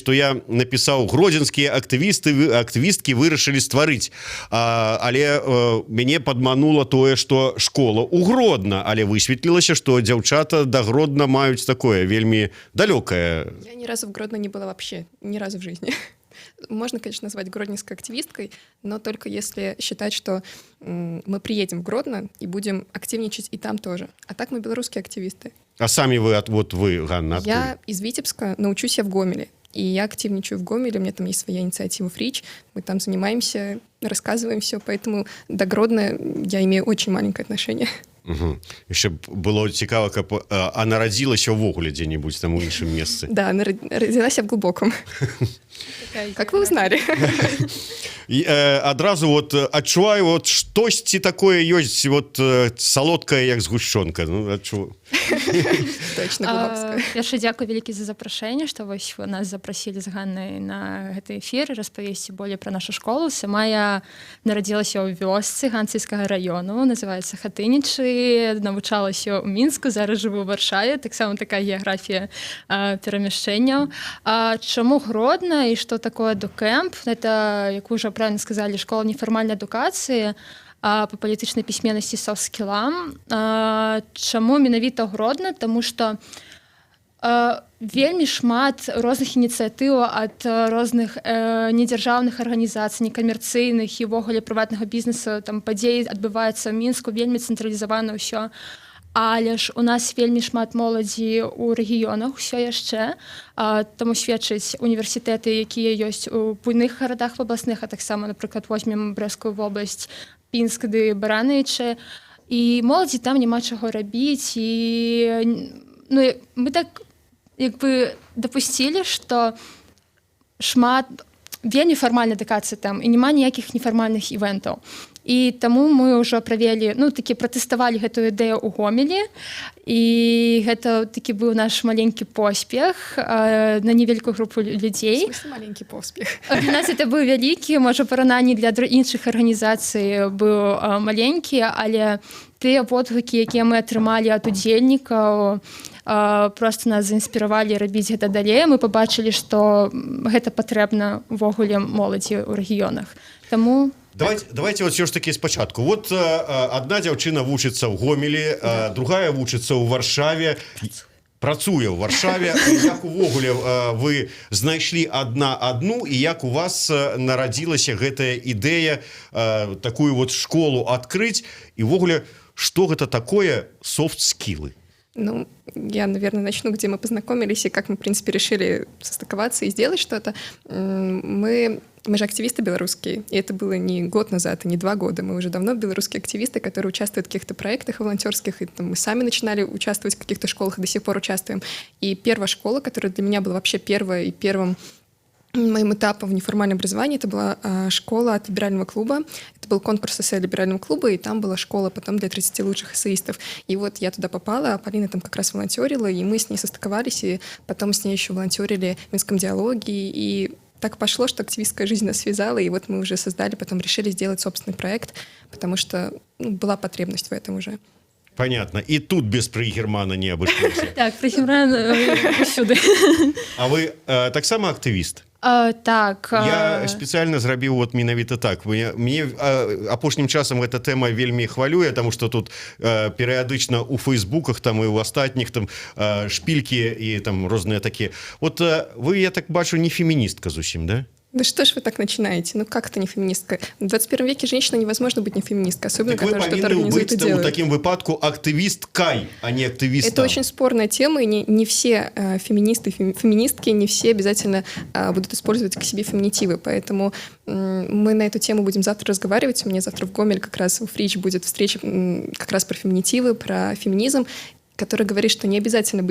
что я написаў гродзенскія актывісткі вырашылі стварыць, але мяне падманула тое, что школа у Гродно, але высветлілася, что дзяўчата да Гродно маюць такое вельмі далёкае. Я ни разу в Гродно не была вообще, ни разу в жизни. Можно, конечно, назвать гродненской активисткой, но только если считать, что мы приедем в Гродно и будем активничать и там тоже. А так мы белорусские активисты. А сами вы, Ганна, откуда? Я из Витебска, научусь я в Гомеле. И я активничаю в Гомеле, у меня там есть своя инициатива «Фрич». Мы там занимаемся, рассказываем все, поэтому до Гродно я имею очень маленькое отношение. Угу. Еще было цікаво, а народилась увогуле где-нибудь там у іншым месцы. Да, родилась я в Глубоком. Как вы узнали? Адразу вот адчуваю, вот штосьці такое ёсць, вот салодкае, як згушчонка. Ну, адчуваю. Точно, Глубокская. Першае, дзякуй вялікі за запрашэнне, што вось нас запрасілі з Ганнай на гэты эфір, распавесці болей пра нашу школу. Сама я нарадзілася ў вёсцы Ганцыйскага раёну, называецца Хатынічы, навучалася ў Мінску, зараз жыву ў Варшаве, таксама такая геаграфія перамяшчэнняў. Чаму Гродно і што такое Дукэмп? Это, як вы ўжо правильно сказалі, школа нефармальнай адукацыі по палітычнай пісьменнасці софт-скілам. Чаму менавіта Гродно? Таму што вельмі шмат розных ініцыятыў ад розных недзяржаўных арганізацый, некамерцыйных і ўвогуле прыватнага бізнесу, там падзеі адбываецца ў Мінску, вельмі цэнтралізавана ўсё. Але ж у нас вельмі шмат моладзі ў рэгіёнах усё яшчэ, таму сведчаць універсітэты, якія ёсць у буйных гарадах абласных, а таксама, напрыклад, возьмем Брэскую вобласць, Пінск ды Баранычы, і моладзі там няма чаго рабіць, і мы так як бы дапусцілі, што шмат вельмі фармальнай адукацыі там і няма ніякіх нефармальных івентаў. І таму мы ўжо правялі, такі пратэставалі гэтую ідэю ў Гомелі, і гэта такі быў наш маленькі поспех на невялікую групу людзей. В смысле маленькі поспех? Для нас это быў вялікі, можа, параўнанні для іншых арганізацый быў маленькі, але тыя водгукі, якія мы атрымалі ад удзельнікаў, просто нас заінспіравалі рабіць гэта далей. Мы пабачылі, што гэта патрэбна ўвогуле моладзі ў рэгіёнах. Таму Давайте вот все ж таки спочатку. Вот одна дзяўчына вучыцца ў Гомелі, другая вучыцца ў Варшаве, працуе ў Варшаве. Як увогуле вы знайшлі одну, і як у вас нарадзілася гэтая ідэя такую вот школу адкрыць, і увогуле, што гэта такое софт-скиллы? Я, наверное, начну, где мы познакомились и как мы, в принципе, решили состыковаться и сделать что-то. Мы же активисты белорусские, и это было не год назад, и не 2 года. Мы уже давно белорусские активисты, которые участвуют в каких-то проектах волонтерских, и мы сами начинали участвовать в каких-то школах, и до сих пор участвуем. И первая школа, которая для меня была вообще первым моим этапом в неформальном образовании, это была школа от либерального клуба. Это был конкурс эссе либерального клуба, и там была школа потом для 30 лучших эссеистов. И вот я туда попала, а Полина там как раз волонтерила, и мы с ней состыковались, и потом с ней еще волонтерили в Минском диалоге, и так пошло, что активистская жизнь нас связала, и вот мы уже создали, потом решили сделать собственный проект, потому что была потребность в этом уже. Понятно. И тут без Пригермана не обошлося. Так, Пригерман усюды. А вы так само активіст? Так. Я спецыяльна зрабіў вот менавіта так. Мне апошнім часам эта тэма вельмі хвалюе, таму што тут перыядычна у фейсбуках там і ў астатніх там шпількі і там розныя такія. Вот вы, я так бачу, не феміністка зусім, да? Да что ж вы так начинаете? Как это не феминистка? В 21 веке женщина невозможно быть не феминисткой, особенно так которая что-то организует и делает. В таким выпадку активисткой, а не активистом. Это очень спорная тема, и не все феминисты, феминистки, не все обязательно будут использовать к себе феминитивы, поэтому мы на эту тему будем завтра разговаривать. У меня завтра в Гомеле как раз у Фрич будет встреча как раз про феминитивы, про феминизм, который говорит, что не обязательно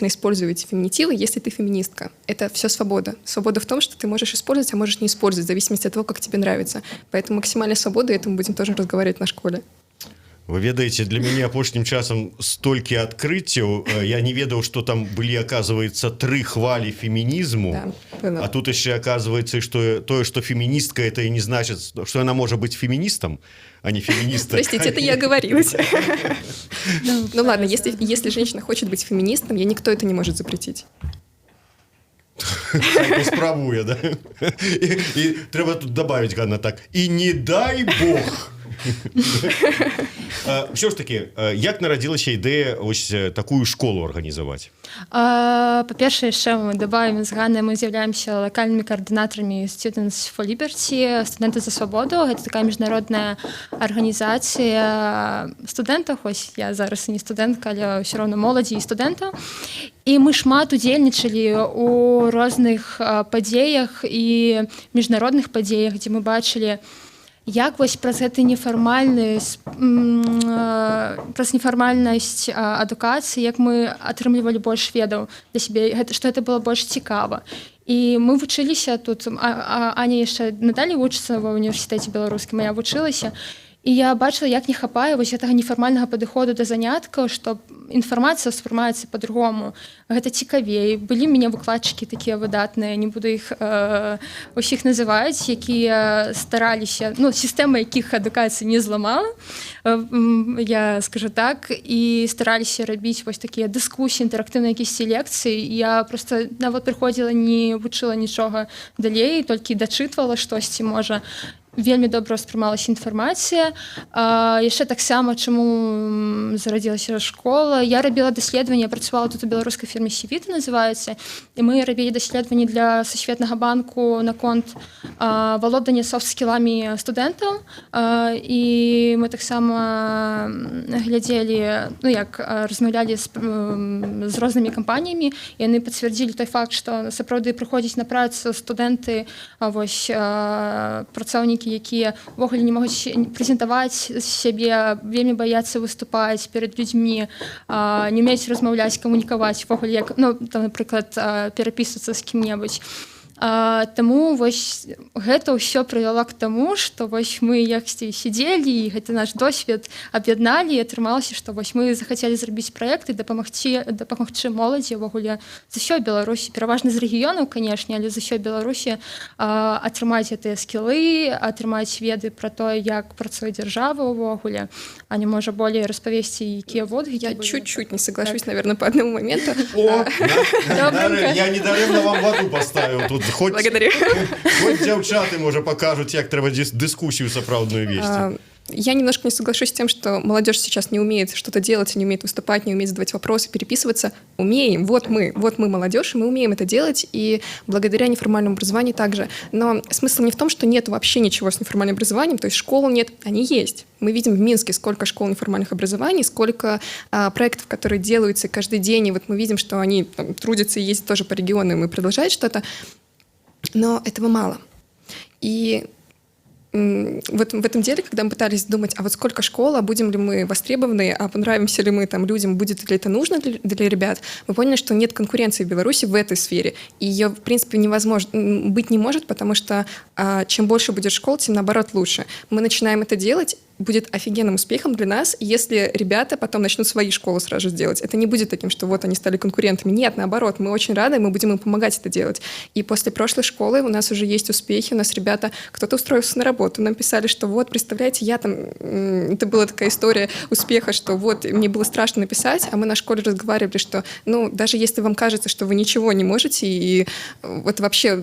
использовать феминитивы, если ты феминистка. Это все свобода. Свобода в том, что ты можешь использовать, а можешь не использовать, в зависимости от того, как тебе нравится. Поэтому максимальная свобода, и этому будем тоже разговаривать на школе. Вы ведаеце, для мяне апошнім часам столькі адкрыццяў, я не ведаў, што там былі, оказывается, 3 хвалі фемінізму, а тут яшчэ оказывается, што тое, што феміністка, это и не значит, что она может быть феминистом, а не феминистом. Простите, это я оговорилась. Ну ладно, если женщина хочет быть феминистом, ей никто это не может запретить. Паспрабуе, да? І трэба тут добавить, Ганна, так. І не дай Бог. Що ж таки, як народилася ідэя ось такую школу арганізаваць? Па-першае, яшчэ мы добавім з Ганнай, мы з'яўляемся лакальнымі каардынатарамі Students for Liberty, студэнты за свабоду. Гэта такая міжнародная арганізацыя студэнтаў, хоць я зараз і не студэнтка, але ўсё роўна моладзі і студэнтаў. І мы шмат удзельнічалі ў розных падзеях і міжнародных падзеях, дзе мы бачылі, як вось праз гэты праз нефармальнасць адукацыі, як мы атрымлівалі больш ведаў для сябе, што гэта было больш цікава. І мы вучыліся тут, Аня яшчэ надалей вучыцца ва універсітэце беларускім, я вучылася, і я бачыла, як не хапае вось гэтага нефармальнага падыходу да заняткаў, што інфармацыя ўспрымаецца па-другому. Гэта цікавей. Былі ў мяне выкладчыкі такія выдатныя, не буду іх усіх называць, якія стараліся, сістэма якіх адукацыі не зламала, я скажу так, і стараліся рабіць вось такія дыскусіі, інтэрактыўныя якісь лекцыі. Я проста нават прыходзіла, не вучыла нічога далей, толькі дачытвала штосьці, можа. Вельмі добра ўспрымалася інфармацыя. Яшчэ таксама, чаму зарадзілася школа. Я рабіла даследаванні, я працавала тут у беларускай фірме Сівіта, называецца, і мы рабілі даследаванні для Сусветнага банку наконт валодання софт-скіламі студэнтаў. І мы таксама глядзелі, размаўлялі з рознымі кампаніямі, і яны пацвердзілі той факт, што сапраўды прыходзяць на працу студэнты, працаўнікі, якія ўвогуле не могуць прэзентаваць сябе, вельмі баяцца выступаць перад людзьмі, не ўмеюць размаўляць, камунікаваць, ўвогуле, як, напрыклад, перапісвацца з кім-небудзь. Таму вось гэта ўсё прывяло к таму, што вось мы яксьці сидзелі, і гэта наш досвед аб'ядналі, і атрымалася, што вось мы захацелі зрабіць праект і дапамагчы моладзі ўвогуле з усёй Беларусі, пераважна з рэгіёнаў, канешне, але з усёй Беларусі атрымаць гэтыя скілы, атрымаць веды пра тое, як працуе дзяржава ўвогуле. Аня можа болей распавесці, якія водгукі. Я чуть-чуть не соглашусь, наверное, по одному моменту. Я недарэмна вам ваду поставіў тут. Благодарю. Хоть дзяўчаты, можа, покажут, як трэба дискуссию сапраўдную вести. Я немножко не соглашусь с тем, что молодежь сейчас не умеет что-то делать, не умеет выступать, не умеет задавать вопросы, переписываться. Умеем. Вот мы молодежь, и мы умеем это делать, и благодаря неформальному образованию также. Но смысл не в том, что нет вообще ничего с неформальным образованием, то есть школ нет, они есть. Мы видим в Минске, сколько школ неформальных образований, сколько проектов, которые делаются каждый день, и вот мы видим, что они трудятся и ездят тоже по регионам и продолжают что-то. Но этого мало. И вот в этом деле, когда мы пытались думать, а вот сколько школ, а будем ли мы востребованы, а понравимся ли мы там людям, будет ли это нужно для ребят, мы поняли, что нет конкуренции в Беларуси в этой сфере. И ее, в принципе, быть не может, потому что чем больше будет школ, тем, наоборот, лучше. Мы начинаем это делать, будет офигенным успехом для нас, если ребята потом начнут свои школы сразу же делать. Это не будет таким, что вот они стали конкурентами. Нет, наоборот, мы очень рады, мы будем им помогать это делать. И после прошлой школы у нас уже есть успехи, у нас ребята, кто-то устроился на работу, нам писали, что вот, представляете, я там... Это была такая история успеха, что вот, мне было страшно написать, а мы на школе разговаривали, что, даже если вам кажется, что вы ничего не можете, и вот вообще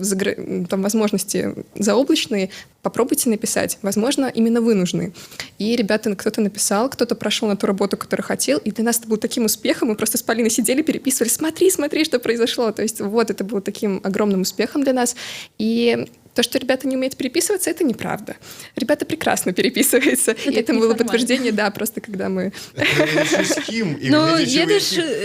там возможности заоблачные, попробуйте написать. Возможно, именно вы нужны. И ребята, кто-то написал, кто-то прошел на ту работу, которую хотел, и для нас это был таким успехом, мы просто с Полиной сидели, переписывали, смотри, что произошло. То есть вот это было таким огромным успехом для нас. И то, что ребята не умеют переписываться, это неправда. Ребята прекрасно переписываются. И это было подтверждение, да, просто когда мы...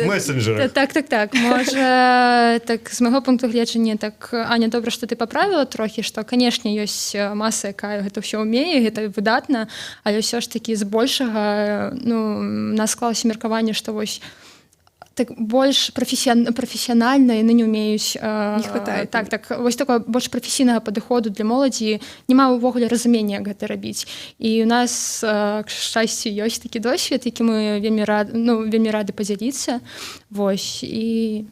Мессенджерах. Так. Можа, так, з майго пункту гледжання, так, Аня, добра, што ты паправіла трохі, што, канешне, ёсць маса, якая гэта ўсё ўмее, гэта выдатна, але ўсё ж такі збольшага, нас склалася меркаванне, што вось так больш прафесіянальна яны не ўмеюць. Не хватает. Так, вось такое больш прафесійнага падыходу для моладзі, няма ўвогуле разумення, як гэта рабіць. І у нас, к шчасцю, ёсць такі досвед, які мы вельмі рады падзяліцца. Вось, і...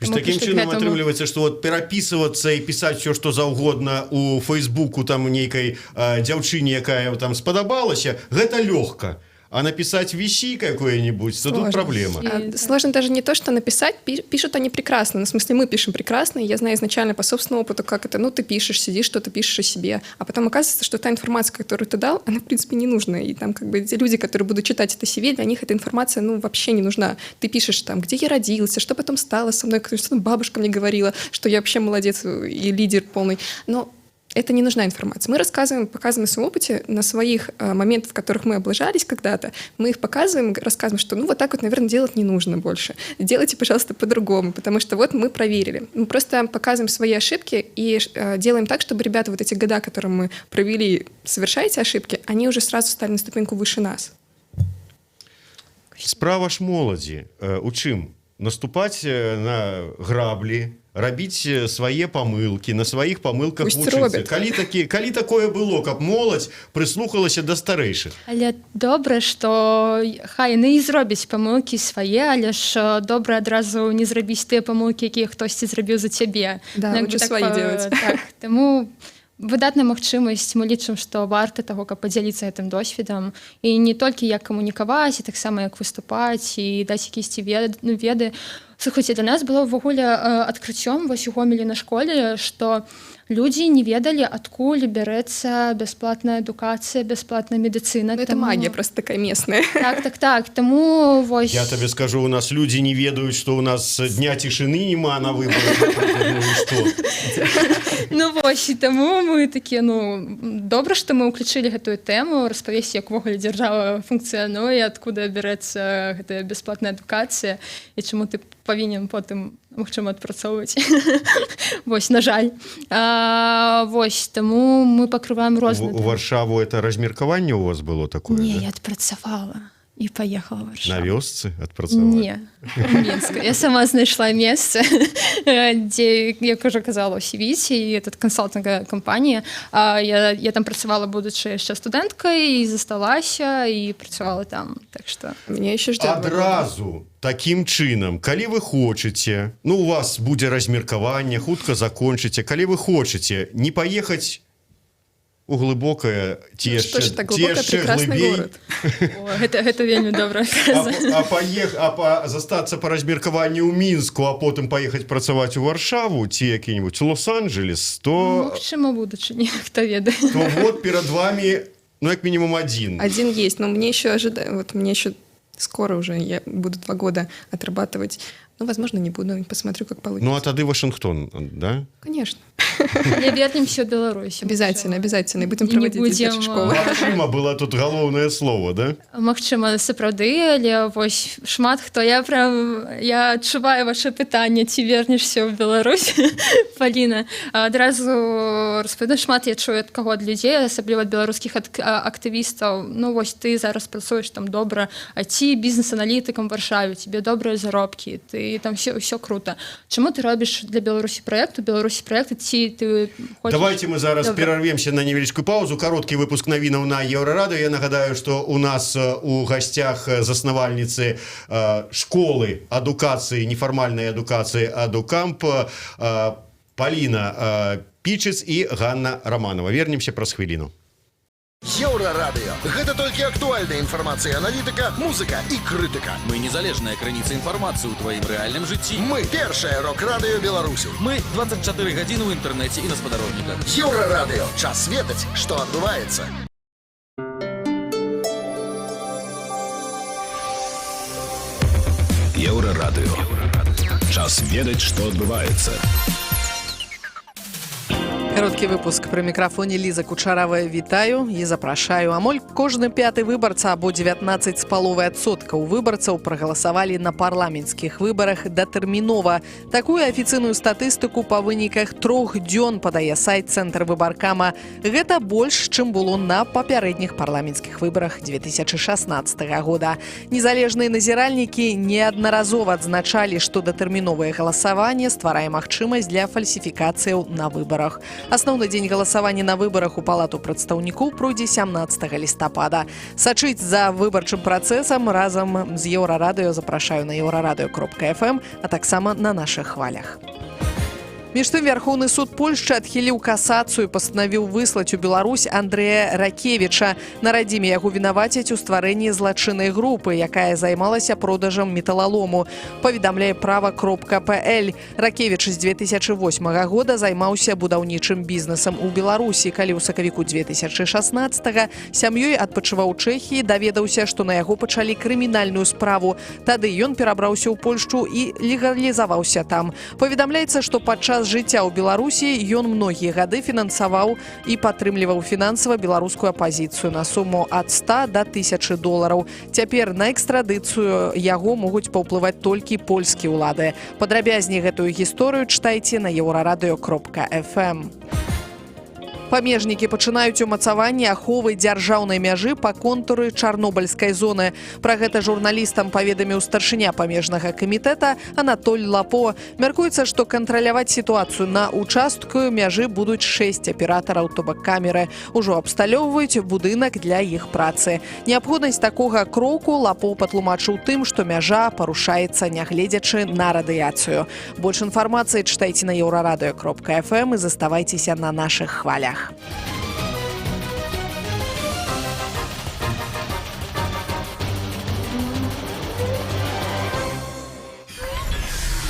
Таким чынам атрымліваецца, што вот перапісвацца і пісаць все, што заўгодна у Фейсбуку там нейкай дзяўчыне, якая там спадабалася, гэта лёгка. а написать виси какое-нибудь, то тут проблема. Сложно даже не то, что написать, пишут они прекрасно. Ну, в смысле, мы пишем прекрасно, и я знаю изначально по собственному опыту, как это, ну, ты пишешь, сидишь, что-то пишешь о себе, а потом оказывается, что та информация, которую ты дал, она, в принципе, не нужна. И там как бы те люди, которые будут читать это себе, для них эта информация, ну, вообще не нужна. Ты пишешь там, где я родился, что потом стало со мной, что бабушка мне говорила, что я вообще молодец и лидер полный. Но это не нужна информация. Мы рассказываем, показываем на своем опыте, на своих моментах, в которых мы облажались когда-то, мы их показываем, рассказываем, что ну вот так вот, наверное, делать не нужно больше. Делайте, пожалуйста, по-другому, потому что вот мы проверили. Мы просто показываем свои ошибки и делаем так, чтобы ребята вот эти года, которые мы провели, совершая эти ошибки, они уже сразу стали на ступеньку выше нас. Справа ж моладзі. У чым? Наступаць на граблі, рабіць свае памылкі, на сваіх памылках вучыцца. Калі такое было, каб моладзь прыслухалася да старэйшых? Але добра, што хай яны і зробяць памылкі свае, але ж добра адразу не зрабіць тыя памылкі, якія хтосьці зрабіў за цябе. Да, лучше сваі делать. Так, таму выдатная магчымасць, мы лічым, што варта таго, каб падзяліцца гэтым досведам і не толькі як камунікаваць, і таксама як выступаць і даць якісьці веды. Слухайце, для нас было ўвогуле адкрыццём вось у Гомелі на школе, што людзі не ведалі, адкуль бярэцца бясплатная адукацыя, бясплатная медыцына. Ну, это магія просто такая местная. Так. Таму вось... Я табе скажу, у нас людзі не ведаюць, што у нас дня цішыны нема на выбарах. Ну вось, і таму мы такія, добра, што мы ўключылі гэтую тэму, распавесці, як увогуле дзяржава функцыянуе, адкуда бярэцца гэтая бясплатная адукацыя і чаму ты павінен потым, магчыма, адпрацоўваць. Вось, на жаль. Вось, таму мы пакрываем розныя. У Варшаву это размеркаванне у вас было такое? Не, я адпрацавала і паехала ў Варшаву. На вёсцы адпрацавала? Не, у Мінску. Я сама знайшла месца, дзе, як уже казала, у Сівіці, і это кансалтинговая кампанія. Я там працавала, будучы яшчэ студэнткай, і засталася, і працавала там. Так што... Меня еще ждет. Адразу такім чынам, калі вы хочаце, у вас будзе размеркаванне, хутка закончыце, калі вы хочаце не паехаць у глыбокае ці яшчэ глыбей, гэта вельмі добра. застацца па размеркаванні ў Мінску, а потым паехаць працаваць у Варшаву ці які-нибудь Лос-Анджелес, то магчыма, будучыні, хто ведае. То вот перад вами, як мінімум один. Один есть, но мне еще скоро уже, я буду 2 года отрабатывать. Возможно, не буду, посмотрю, как получится. А тады Вашингтон, да? Конечно. Не вернемся в Беларусь. Обязательно. И будем проводить детские школы. Магчыма, было тут галоўнае слово, да? Магчыма, сапраўды, але вось шмат хто, я адчуваю ваше пытанне, ці вернешся ў Беларусь, Паліна. Адразу распавяду, шмат я чую ад каго, ад людзей, асабліва ад беларускіх актывістаў. Вось ты зараз працуеш там добра, IT, бізнес-аналітыкам в Варшаве, тебе добрыя заробкі, ты там все круто. Чаму ты робіш для Беларусі проект? У Беларусі проект, ці ты хочаш... Давайте мы зараз перервемся на невеличкую паузу. Кароткі выпуск навінаў на Еўрарадыё. Я нагадаю, што у нас у гасцях заснавальніцы школы адукацыі, нефармальнай адукацыі Адукамп Паліна Пічыц і Ганна Романова. Вернемся праз хвіліну. Еўрарадыё. Гэта толькі актуальная інфармацыя, аналітыка, музыка і крытыка. Мы незалежная крыніца інфармацыі ў тваім рэальным жыцці. Мы першае рок-радыё Беларусі. Мы 24 гадзіны ў інтэрнэце і на спадарожніках. Еўрарадыё. Час ведаць, што адбываецца. Еўрарадыё. Час ведаць, што адбываецца. Кароткі выпуск пры мікрафоне Ліза Кучаравая. Вітаю і запрашаю. Амаль кожны 5-й выбарца або 19,5% выбарцаў прагаласавалі на парламенцкіх выбарах датэрмінова. Такую афіцыйную статыстыку па выніках 3 дзён падае сайт Цэнтр выбаркама. Гэта больш, чым было на папярэдніх парламенцкіх выбарах 2016 года. Незалежныя назіральнікі неаднаразова адзначалі, што датэрміновае галасаванне стварае магчымасць для фальсіфікацыяў на выбарах. Асноўны дзень галасавання на выбарах у Палату прадстаўнікоў пройдзе 17 лістапада. Сачыць за выбарчым працэсам разам з Еўрарадыё запрашаю на euraradыё.fm, а таксама на нашых хвалях. Між тым Верховны суд Польшчы адхіліў касацыю, пастанавіў выслаць у Беларусь Андрэя Ракевіча. На радзіме яго вінавацяць у стварэнні злачыннай групы, якая займалася продажам металалому. Паведамляе права.пл. Ракевіч з 2008 года займаўся будаўнічым бізнесам у Беларусі. Калі ў сакавіку 2016-га сям'ёй адпачываў у Чэхіі, даведаўся, што на яго пачалі крымінальную справу. Тады ён перабраўся ў Польшчу і легалізаваўся там. Паведамляецца, што падчас жыцця ў Беларусі ён многія гады фінансаваў і падтрымліваў фінансава беларускую апазіцыю на суму ад 100 до 1000 долараў. Цяпер на экстрадыцыю яго могуць паўплываць толькі польскія ўлады. Падрабязней гэтую гісторыю чытайце на еўрарадыё.fm. Памежнікі пачынаюць умацаванне аховы дзяржаўнай мяжы па контуры Чарнобыльскай зоны. Пра гэта журналістам паведаміў старшыня памежнага камітэта Анатоль Лапо. Мяркуецца, што кантраляваць сітуацыю на участку мяжы будуць 6 аператараў тобак-камеры. Ужо абсталёўваюць будынак для іх працы. Неабходнасць такога кроку Лапо патлумачыў тым, што мяжа парушаецца, нягледзячы на радыяцыю. Больш інфармацыі чытайце на еўрарадыё.fm і заставайцеся на нашых хвалях.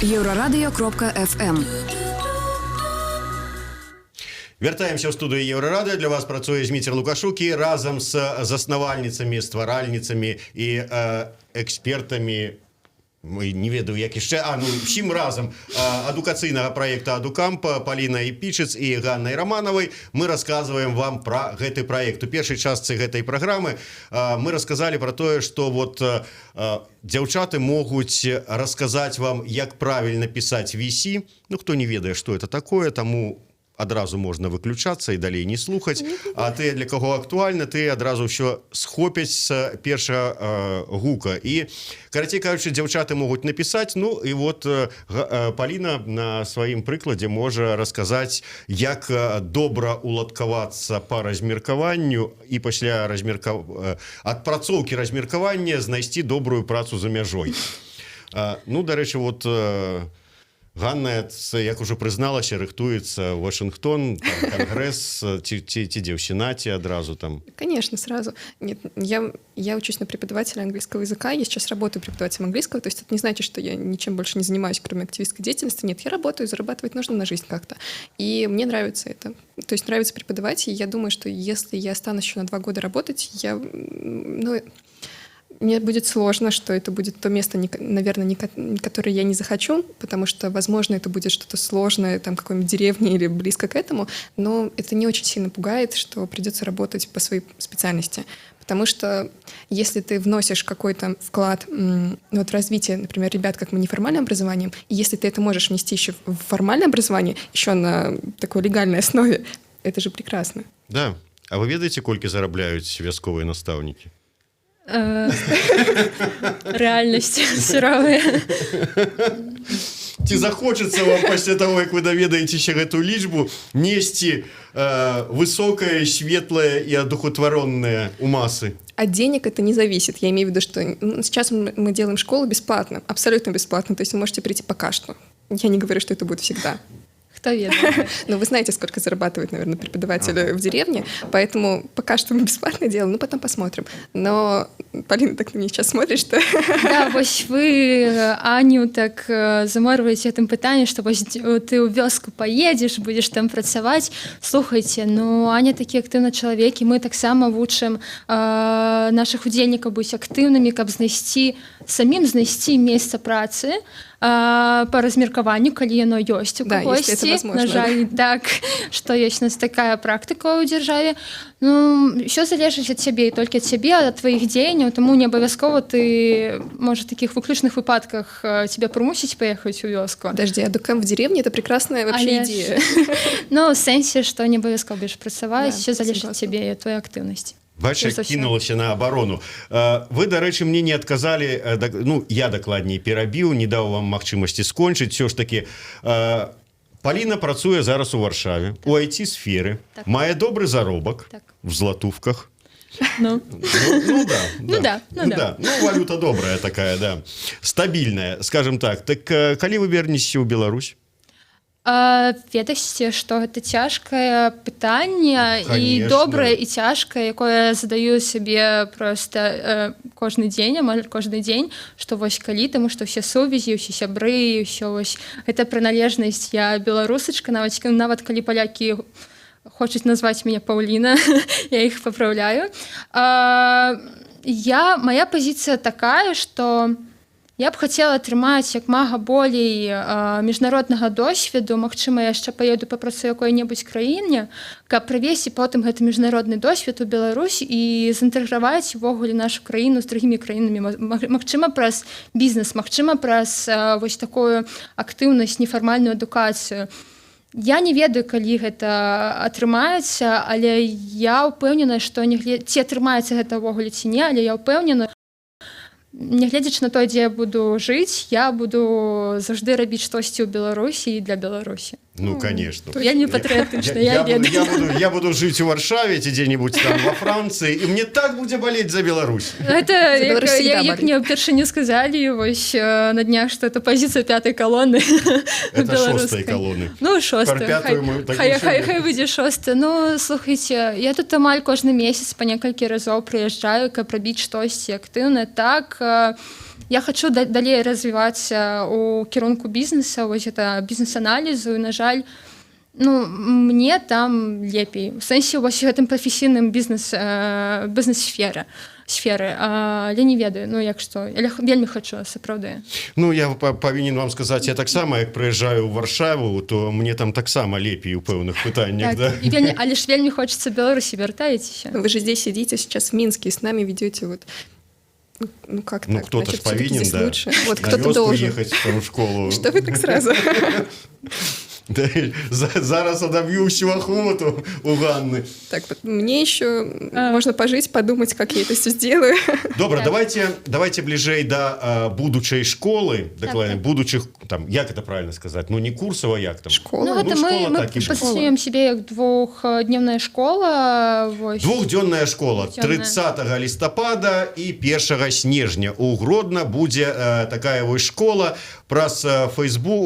Еўрарадыё.fm. Вяртаемся ў студыю Еўрарадыё. Для вас працуе Зміцер Лукашук і разам з заснавальніцамі, стваральніцамі і экспертамі, не ведаю, як яшчэ, усім разам адукацыйнага праекта «Адукамп» Палінай Пічыц і Ганнай Раманавай мы расказваем вам пра гэты праект. У першай частцы гэтай праграмы мы расказалі пра тое, што дзяўчаты могуць расказаць вам, як правільна пісаць VC. Хто не ведае, што это такое, таму адразу можна выключацца і далей не слухаць. А ты, для каго актуальна, ты адразу ўсё схопяць з першага гука. І, карацей кажучы, дзяўчаты могуць напісаць. І Паліна на сваім прыкладзе можа расказаць, як добра уладкавацца па размеркаванню і пасля адпрацоўкі размеркавання знайсці добрую працу за мяжой. Дарэчы, Ганна, як уже прызналася, рыхтуецца Вашингтон, Конгресс, ці дзе ў Сенате адразу там? Конечно, сразу. Нет, я учусь на преподавателя английского языка, я сейчас работаю преподавателем английского, то есть это не значит, что я ничем больше не занимаюсь, кроме активистской деятельности. Нет, я работаю, зарабатывать нужно на жизнь как-то. И мне нравится это. То есть нравится преподавать, и я думаю, что если я останусь еще на 2 года работать, мне будет сложно, что это будет то место, наверное, которое я не захочу, потому что, возможно, это будет что-то сложное, там, какой-нибудь деревне или близко к этому, но это не очень сильно пугает, что придется работать по своей специальности. Потому что если ты вносишь какой-то вклад в развитие, например, ребят как мы неформальным образованием, и если ты это можешь внести еще в формальное образование, еще на такой легальной основе, это же прекрасно. Да. А вы ведаеце, колькі зарабляюць вясковыя настаўнікі? Реальность суровая. Ці захочацца вам пасля таго, як вы даведаецеся гэту лічбу, несці высокое, светлое и одухотворенное у массы? От денег это не зависит. Я имею в виду, что сейчас мы делаем школу бесплатно, абсолютно бесплатно. То есть вы можете прийти пока что. Я не говорю, что это будет всегда. Кто ведает? Но вы знаете, сколько зарабатывают, наверное, преподаватели в деревне, поэтому пока что мы бесплатно делаем, потом посмотрим. Но, Полина, так на меня сейчас смотришь, что... Да, вось вы Аню так заморваеце гэтым пытаннем, што вось ты ў вёску паедзеш, будзеш там працаваць. Слухайце, Аня такі актыўны чалавек, і мы таксама вучым нашых удзельнікаў быць актыўнымі, каб самім знайсці месца працы по размеркаванню, калі яно ёсць у кагосьці. На жаль, так, што ёсць у нас такая практыка ў дзяржаве. Ўсё залежыць ад цябе і толькі ад цябе, ад тваіх дзеянняў, таму не абавязкова ты, можа, в такіх выключных выпадках тебя прымусіць паехаць у вёску. Подожди, Адукамп в деревне — это прекрасная вообще идея. В сэнсе, што не абавязкова будзеш працаваць, ўсё залежыць ад цябе і ад твоей актыўнасці. Бача, кінулася на абарону. Вы, дарэчы, мне не адказалі, я дакладней перабіў, не даў вам магчымасці скончыць. Все ж таки, Паліна працуе зараз у Варшаве, у IT-сферы, мае добры заробак в златувках. Да. Валюта добрая такая, да. Стабільная, скажем так. Так калі вы вернецеся ў Беларусь? Ведаеце, што гэта цяжкае пытанне і Конечно. добрае і цяжкае, якое задаю сабе проста кожны дзень, амаль кожны дзень, што вось калі, таму што ўсе сувязі, ўсе сябры, ўсё вось гэта прыналежнасць, я беларусачка, нават калі палякі хочуць назваць мяне Паўліна, я іх папраўляю. Моя пазіцыя такая, што я б хацела атрымаць як мага болей міжнароднага досведу, магчыма, я яшчэ паеду папрацую якой-небудзь краіне, каб правесці потым гэты міжнародны досвед у Беларусь і зінтэграваць увогуле нашу краіну з другімі краінамі, магчыма, праз бізнес, магчыма, праз вось такую актыўнасць, нефармальную адукацыю. Я не ведаю, калі гэта атрымаецца, але я ўпэўнена, што ці атрымаецца гэта ўвогуле ці не, але я ўпэўнена, нягледзячы на то, дзе я буду жыць, я буду заўжды рабіць штосьці ў Беларусі і для Беларусі. Ну, конечно. Вельмі патрыятычна, я ведаю. Я буду жыць у Варшаве ці дзе-небудзь там во Францыі, і мне так будзе балець за Беларусь. Гэта, як мне ўпершыню сказалі вось на днях, што это пазіцыя 5-й колоны. Это 6-й колоны. Ну, 6-й. Хай будзе 6-й. Ну, слухайце, я тут амаль кожны месяц па некалькі разоў прыязджаю, каб рабіць штосьці актыўна. Так, я хочу далей развівацца у кірунку бізнеса, вось это бізнес-аналізу, і, на жаль, мне там лепей. У сэнсе, вось гэтым прафесійным бізнес-сферы. Але не ведаю, як што. Я вельмі хочу, сапраўды. Я павінен вам сказаць, я таксама, як прыязджаю ў Варшаву, то мне там таксама лепей у пэўных пытаннях. Але ж вельмі хочется Беларусі, вяртаецеся. Вы же здесь сидите сейчас в Минске, с нами ведете вот. Ну как так? Кто-то ж повинен, да. Лучше. Вот кто-то должен. Ехать в школу. Что вы так сразу? Зараз одобью всю охоту у Ганны. Так, вот мне еще можно пожить, подумать, как я это все сделаю. Добре, давайте ближей до будучай школы, докладно, будучих, там, як это правильно сказать, не курсова, як там? Школа. Мы позиционируем себе як двухдневная школа. Двухдневная школа. 30 листопада и 1 снежня. У Гродно будет такая вот школа. Праз у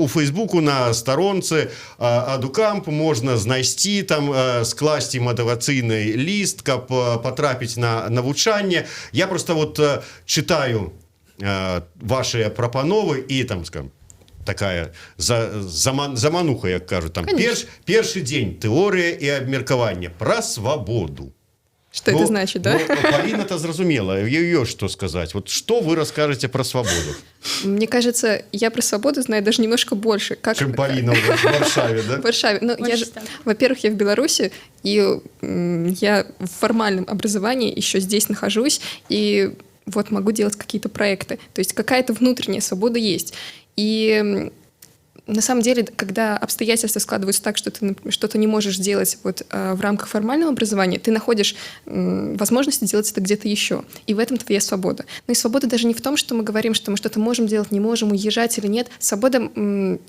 Фейсбуку на сторонце Адукамп можна знайсці, там скласці матывацыйны ліст, каб патрапіць на навучанне. Я просто вот читаю ваши прапановы і там, скажем, такая замануха, як кажуть, там першы дзень тэорыя і абмеркаванне пра свабоду. Что это значит, да? Полина-то зрозумела. Ее что сказать? Вот что вы расскажете про свободу? Мне кажется, я про свободу знаю даже немножко больше. Чем Полина в Варшаве, да? В Варшаве. Во-первых, я в Беларуси, и я в формальном образовании еще здесь нахожусь, и вот могу делать какие-то проекты. То есть какая-то внутренняя свобода есть. И на самом деле, когда обстоятельства складываются так, что ты что-то не можешь делать вот, в рамках формального образования, ты находишь возможности делать это где-то еще. И в этом твоя свобода. Но и свобода даже не в том, что мы говорим, что мы что-то можем делать, не можем, уезжать или нет. Свобода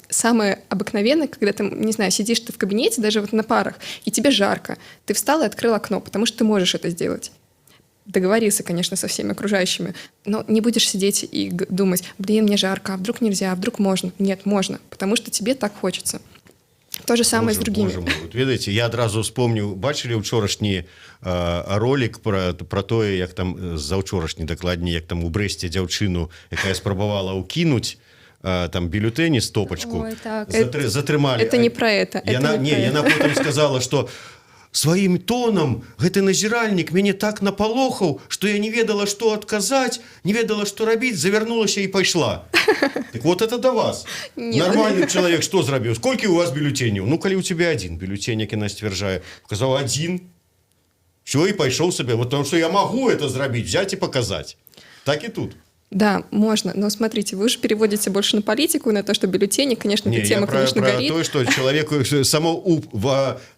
самая обыкновенная, когда ты, не знаю, сидишь ты в кабинете, даже вот на парах, и тебе жарко. Ты встал и открыл окно, потому что ты можешь это сделать. Договорился, конечно, со всеми окружающими, но не будешь сидеть и думать, мне жарко, а вдруг нельзя, а вдруг можно. Нет, можно, потому что тебе так хочется. То же самое с другими. Видите, я одразу вспомню, бачили учорашні ролик про тое, як там заўчорашні дакладней, як там у Брэсце дзяўчыну, якая спрабавала ўкінуць там бюллетені стопочку. Ой, так. Затрымалі. Это не про это. Яна потом сказала, что сваім тонам гэты назіральнік мяне так напалохаў, што я не ведала, што адказаць, не ведала, што рабіць, завярнулася і пайшла. Так вот это до вас. Нормальный человек что зрабіў? Сколькі у вас бюллетеняў? Ну, калі у тебя один бюллетень, як яна сцвярджае, сказал один, все, и пайшоў себе, вот потому что я могу это зрабіць, взять и показать. Так и тут. Да, можно, но смотрите, вы же переводите больше на политику, на то, что бюллетени, конечно, эта тема, конечно, горит. То, что человеку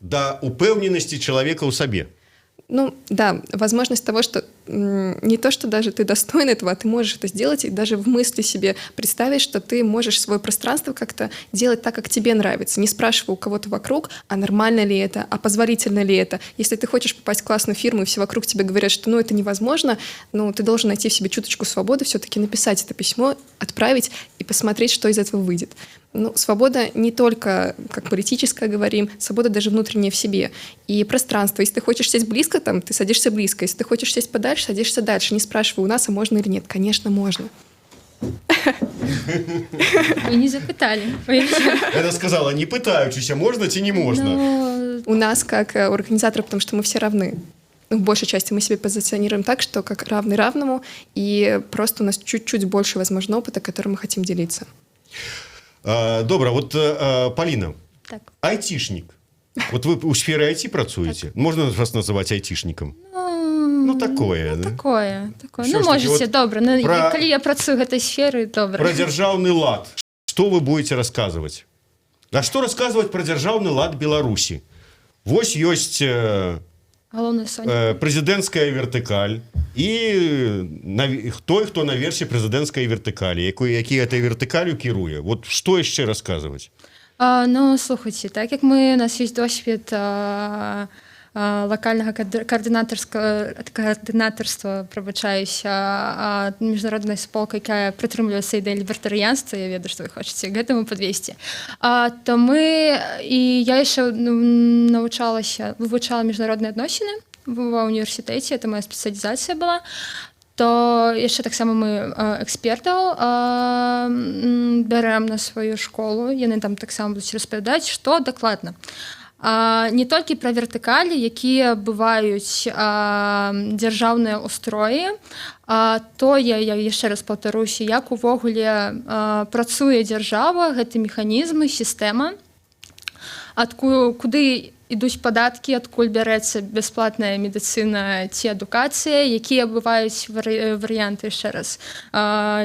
до упевненности человека у себе. Ну, да, возможность того, что не то, что даже ты достоин этого, а ты можешь это сделать, и даже в мысли себе представить, что ты можешь свое пространство как-то делать так, как тебе нравится, не спрашивая у кого-то вокруг, а нормально ли это, а позволительно ли это. Если ты хочешь попасть в классную фирму, и все вокруг тебе говорят, что это невозможно, ты должен найти в себе чуточку свободы, все-таки написать это письмо, отправить и посмотреть, что из этого выйдет. Ну, свобода не только, как политическая говорим, свобода даже внутренняя в себе. И пространство. Если ты хочешь сесть близко, там, ты садишься близко. Если ты хочешь сесть подальше, садишься дальше. Не спрашивай у нас, а можно или нет. Конечно, можно. Вы не запытали. Это сказала, не пытаючись, а можно, тебе не можно. Ну, У нас, как у организаторов, потому что мы все равны. Ну, в большей части мы себя позиционируем так, что как равный равному, и просто у нас чуть-чуть больше, возможно, опыта, которым мы хотим делиться. Добра, вот Полина, так. айтишник. Вот вы у сферы IT працуете? Можно вас называть айтишником? Ну, такое. Да? Такое. Всё Ну, ж таки, можете, вот добре. Ну, про- коли я працюю в этой сфере, добре. Про державный лад. Что вы будете рассказывать? А что рассказывать про державный лад Беларуси? Вось есть Головне, Соня. президентская вертикаль и той, хто наверсе президентской вертикалі, які этой вертикалю кіруе. Вот что еще рассказывать? Ну, слухайте, так як у нас є досвід локального координаторства, пробачаюся, міжнародної спілки, яка притримується ідеї лібертаріанства, я веду, що ви хочете к этому підвести, то ми, і я ще вивчала міжнародні відносини в університеті, це моя спеціалізація була, то яшчэ таксама мы экспертаў бярэм на сваю школу, яны там таксама будуць распавядаць, што дакладна. Не толькі пра вертыкалі, якія бываюць дзяржаўныя ўстроі, тое, я яшчэ раз паўтаруся, як увогуле працуе дзяржава, гэты механізмы, сістэма, куды ідуць падаткі, адкуль бярэцца бясплатная медыцына ці адукацыя, якія бываюць варыянты яшчэ раз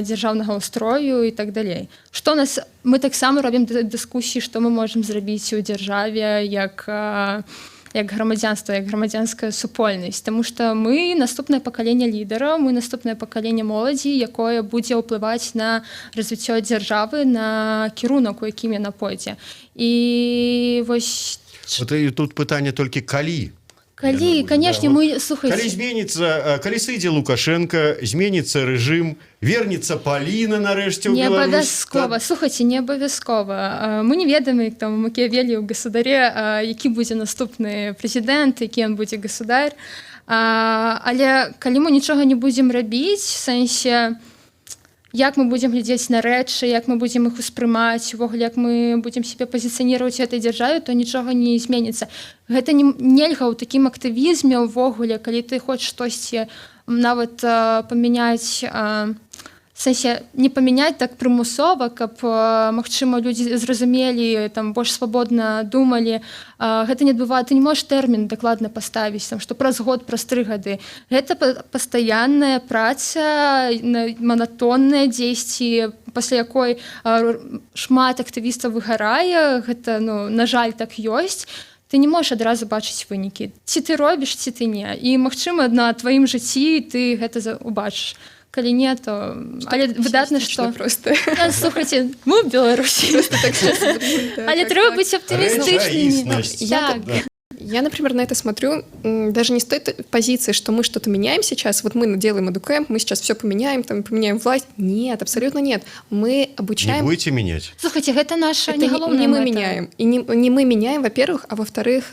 дзяржаўнага ўстрою і так далей. Што нас мы таксама робім дыскусіі, што мы можам зрабіць у дзяржаве як грамадзянства, як грамадзянская супольнасць, таму што мы наступнае пакаленне лідараў, мы наступнае пакаленне моладзі, якое будзе ўплываць на развіццё дзяржавы, на кірунак, у якім яна пойдзе. І вось Вот и тут пытание только калі. Калі, конечно, мы, слухайте. Калі зменится, калі сыдзе Лукашенко, зменится режим, вернется Полина нарэшце ў Не Беларусь. абавязкова, слухайте, не абавязкова. Мы не ведаем, як там Макіявелі ў государе, які будзе наступны прэзідэнт, які ён будзе государ. Але калі мы нічога не будзем рабіць, в сэнсе, як мы будзем глядзець на рэчы, як мы будзем іх успрымаць, увогуле, як мы будзем себе пазіцыяніраваць у гэтай дзяржаве, то нічога не зменіцца. Гэта нельга ў такім актывізме ўвогуле, калі ты хочаш штосьці нават памяняць, в сэнсе не памяняць так прымусова, каб, магчыма, людзі зразумелі, там больш свабодна думалі. Гэта не адбывае, ты не можаш тэрмін дакладна паставіць, там, што праз год, праз 3 гады. Гэта пастаянная праца, манатонная дзесьці, пасля якой шмат актывістаў выгарае, гэта, ну, на жаль, так ёсць. Ты не можаш адразу бачыць вынікі. Ці ты робіш, ці ты не. І, магчыма, на тваім жыцці ты гэта убачыш. Калі не, то... Але выдатна, што... Просто. Слухайте, мы в Беларусі. Але трэба быць аптымістычнымі. Так. Я, например, на это смотрю даже не с той позиции, что мы что-то меняем сейчас. Вот мы делаем EduCamp, мы сейчас все поменяем, там, поменяем власть. Нет, абсолютно нет. Мы обучаем... Не будете менять? Слушайте, это наша не головная не мы мета. меняем. И не мы меняем, во-первых, а во-вторых,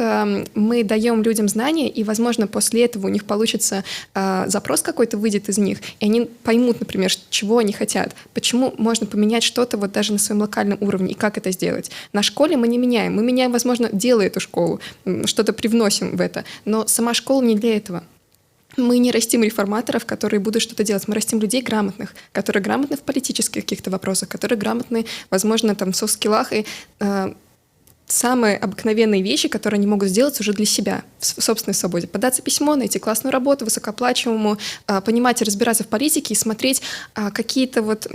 мы даем людям знания, и, возможно, после этого у них получится запрос какой-то выйдет из них, и они поймут, например, чего они хотят, почему можно поменять что-то вот даже на своем локальном уровне, и как это сделать. На школе мы не меняем. Мы меняем, возможно, делая эту школу, что-то привносим в это. Но сама школа не для этого. Мы не растим реформаторов, которые будут что-то делать. Мы растим людей грамотных, которые грамотны в политических каких-то вопросах, которые грамотны, возможно, там, в софт-скиллах и самые обыкновенные вещи, которые они могут сделать уже для себя, в собственной свободе. Податься письмо, найти классную работу, высокооплачиваемую, понимать и разбираться в политике и смотреть какие-то вот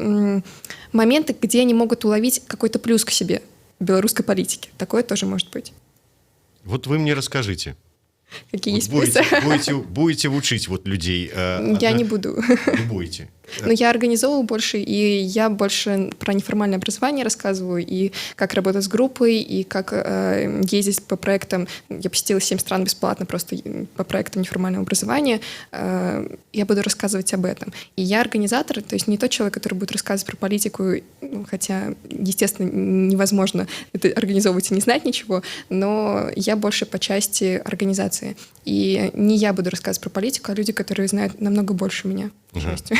моменты, где они могут уловить какой-то плюс к себе в белорусской политике. Такое тоже может быть. Вот вы мне расскажите. Какие Вот есть плюсы? будете учить вот людей. Я не буду. Не будете. Но я организовываю больше, и я больше про неформальное образование рассказываю, и как работать с группой, и как ездить по проектам. Я посетила 7 стран бесплатно просто по проектам неформального образования. Я буду рассказывать об этом. И я организатор, то есть не тот человек, который будет рассказывать про политику, хотя, естественно, невозможно это организовывать и не знать ничего, но я больше по части организации. И не я буду рассказывать про политику, а люди, которые знают намного больше меня. К счастью.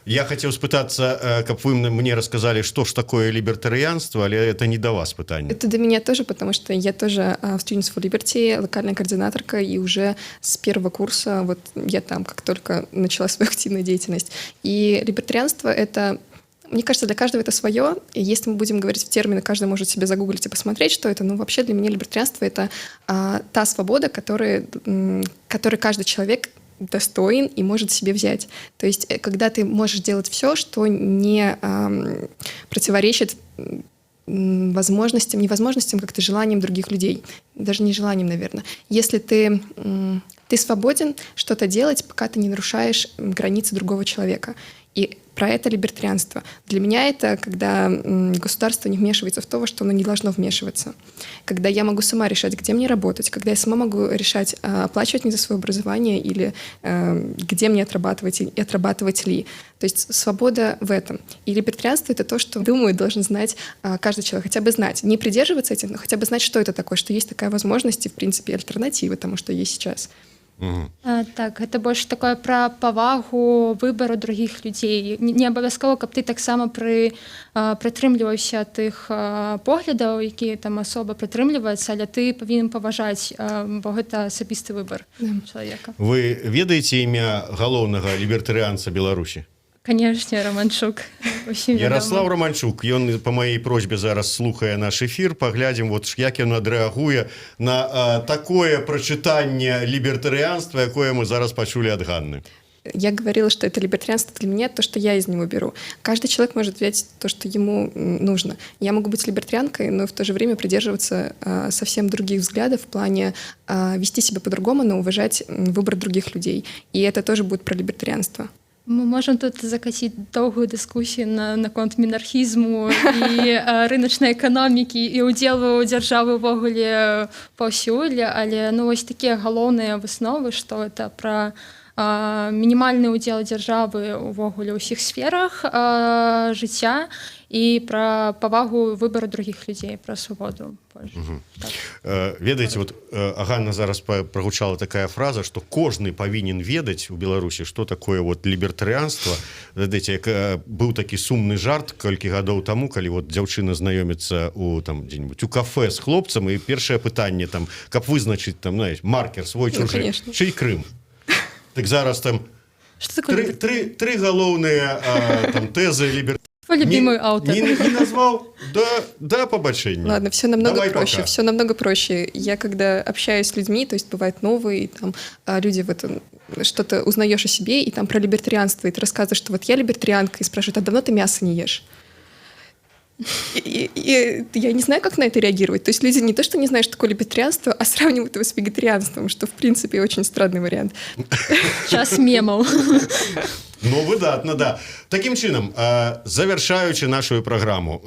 Я хотел спытаться, каб вы мне рассказали, что ж такое либертарианство, але это не до вас пытание. Это до меня тоже, потому что я тоже в Students for Liberty, локальная координаторка, и уже с первого курса, вот я там, как только начала свою активную деятельность. И либертарианство — это, мне кажется, для каждого это свое. И если мы будем говорить в термины, каждый может себе загуглить и посмотреть, что это. Но вообще для меня либертарианство — это та свобода, которой каждый человек достоин и может себе взять. То есть, когда ты можешь делать все, что не противоречит невозможностям, как-то желаниям других людей. Даже не желаниям, наверное. Если ты свободен что-то делать, пока ты не нарушаешь границы другого человека. И про это либертарианство. Для меня это когда государство не вмешивается в то, во что оно не должно вмешиваться. Когда я могу сама решать, где мне работать, когда я сама могу решать, оплачивать мне за свое образование или где мне отрабатывать и отрабатывать ли. То есть свобода в этом. И либертарианство — это то, что, думаю, должен знать каждый человек. Хотя бы знать. Не придерживаться этим, но хотя бы знать, что это такое, что есть такая возможность и, в принципе, альтернатива тому, что есть сейчас. Так, гэта больш такое пра павагу выбару другіх людзей. Не абавязкова, каб ты таксама прытрымліваўся тых поглядаў, якія там асоба прытрымліваецца, але ты павінен паважаць, бо гэта асабісты выбар чалавека. Вы ведаеце імя галоўнага лібертарыянца Беларусі? Канешне, Романчук. Ярослав Романчук, ён по маёй просьбе зараз слухае наш эфір, паглядзім, вот як ён адрэагуе на такое прачытанне лібертарыянства, якое мы зараз пачулі ад Ганны. Я говорила, что это либертарианство для меня, то, что я из него беру. Каждый человек может взять то, что ему нужно. Я могу быть либертарианкой, но в то же время придерживаться совсем других взглядов в плане вести себя по-другому, но уважать выбор других людей. И это тоже будет про либертарианство. Мы можем тут закаціць доўгую дыскусію наконт мінархізму і рыначнай эканомікі і ўдзелу дзяржавы ўвогуле паўсюль, але вось такія галоўныя высновы, што это пра мінімальны ўдзел дзяржавы ўвогуле ўсіх сферах жыцця і пра павагу выбару другіх людзей, пра свабоду. Ведаеце, вот Ганна зараз прагучала такая фраза, што кожны павінен ведаць у Беларусі, што такое вот лібертарыянства. Ведаеце, быў такі сумны жарт колькі гадоў таму, калі вот дзяўчына знаёміцца у там дзе-нибудь у кафе з хлопцам, і першае пытанне там, каб вызначыць там, знаеш, маркер свой чужы, чый Крым. Так зараз там тры галоўныя там тэзы лібертарыянства. Твой любимый автор. Не назвал? Да, побольшения. Ладно, все намного Давай проще. пока. Все намного проще. Я когда общаюсь с людьми, то есть бывают новые там, люди, вот, что-то узнаешь о себе, и там про либертарианство, и ты рассказываешь, что вот я либертарианка, и спрашивают, а давно ты мясо не ешь? И я не знаю, как на это реагировать. То есть люди не то, что не знают, что такое либертарианство, а сравнивают его с вегетарианством, что, в принципе, очень странный вариант. Час мемаў. Ну, выдатна, да. Таким чынам, завяршаючы нашу праграму,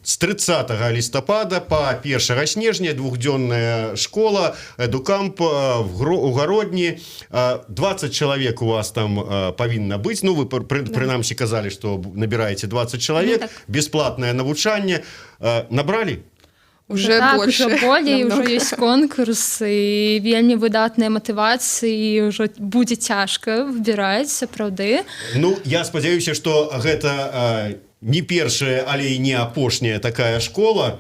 з 30 лістапада па 1 снежня двухдзённая школа Эдукамп у Гародні. 20 чалавек у вас там павінна быць. Ну, вы прынамсі казалі, што набіраеце 20 чалавек, бесплатнае навучанне. Набралі? Уже так, больше. уже болей, намного. уже есть конкурс, і вельмі выдатная матывацыя, і ўжо будзе цяжка выбіраць, сапраўды. Ну, я спадзяюся, што гэта не першая, але і не апошняя такая школа.